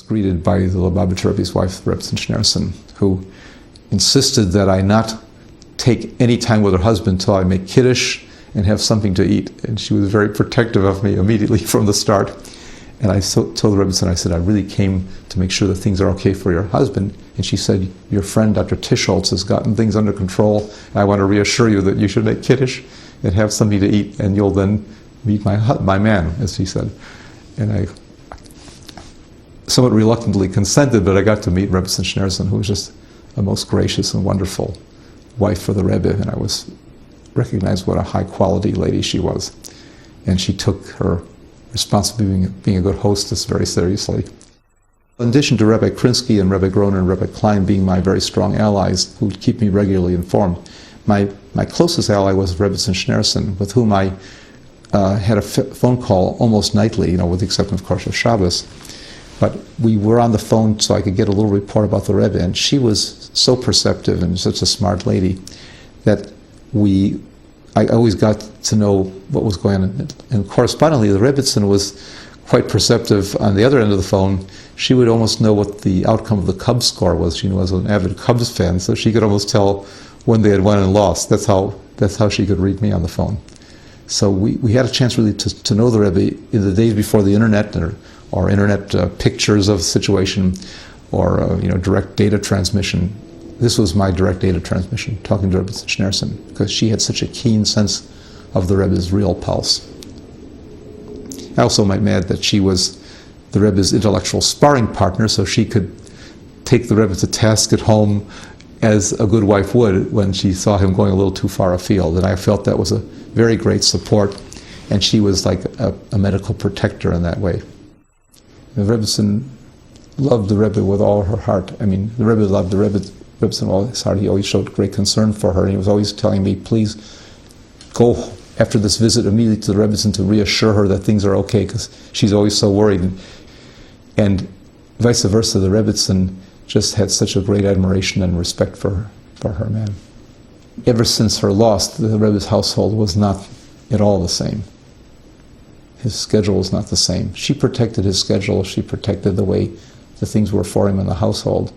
greeted by the Lubavitcher Rebbe's wife, Rebetzn Jaya, who insisted that I not take any time with her husband till I make Kiddush and have something to eat. And she was very protective of me immediately from the start. And I told the Rebetzin, I said, I really came to make sure that things are okay for your husband. And she said, your friend Dr. Tischholz has gotten things under control. I want to reassure you that you should make Kiddush and have something to eat, and you'll then meet my man, as she said. And I somewhat reluctantly consented, but I got to meet Rebetzn Jaya, who was just a most gracious and wonderful wife for the Rebbe, and I recognized what a high-quality lady she was. And she took her responsibility of being a good hostess very seriously. In addition to Rebbe Krinsky and Rebbe Groner and Rebbe Klein being my very strong allies who would keep me regularly informed, my closest ally was Rebetzn Jaya, with whom I had a phone call almost nightly, with the exception, of course, of Shabbos. But we were on the phone so I could get a little report about the Rebbe, and she was so perceptive and such a smart lady that I always got to know what was going on. And correspondingly, the Rebetzin was quite perceptive on the other end of the phone. She would almost know what the outcome of the Cubs score was. She was an avid Cubs fan, so she could almost tell when they had won and lost. That's how she could read me on the phone. So we had a chance really to know the Rebbe in the days before the internet or internet pictures of the situation or direct data transmission. This was my direct data transmission, talking to Rebetzn Jaya, because she had such a keen sense of the Rebbe's real pulse. I also might add that she was the Rebbe's intellectual sparring partner, so she could take the Rebbe to task at home as a good wife would when she saw him going a little too far afield. And I felt that was a very great support, and she was like a medical protector in that way. The Rebetzin loved the Rebbe with all her heart. I mean, the Rebbe loved the Rebetzin with all his heart. He always showed great concern for her, and he was always telling me, please go after this visit immediately to the Rebetzin to reassure her that things are okay, because she's always so worried. And vice versa, the Rebetzin just had such a great admiration and respect for her man. Ever since her loss, the Rebbe's household was not at all the same. His schedule was not the same. She protected his schedule. She protected the way the things were for him in the household.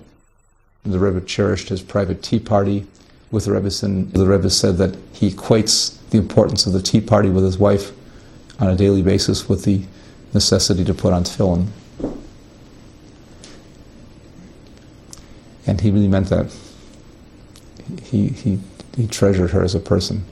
The Rebbe cherished his private tea party with the Rebetzin. The Rebbe said that he equates the importance of the tea party with his wife on a daily basis with the necessity to put on tefillin. And he really meant that. He treasured her as a person.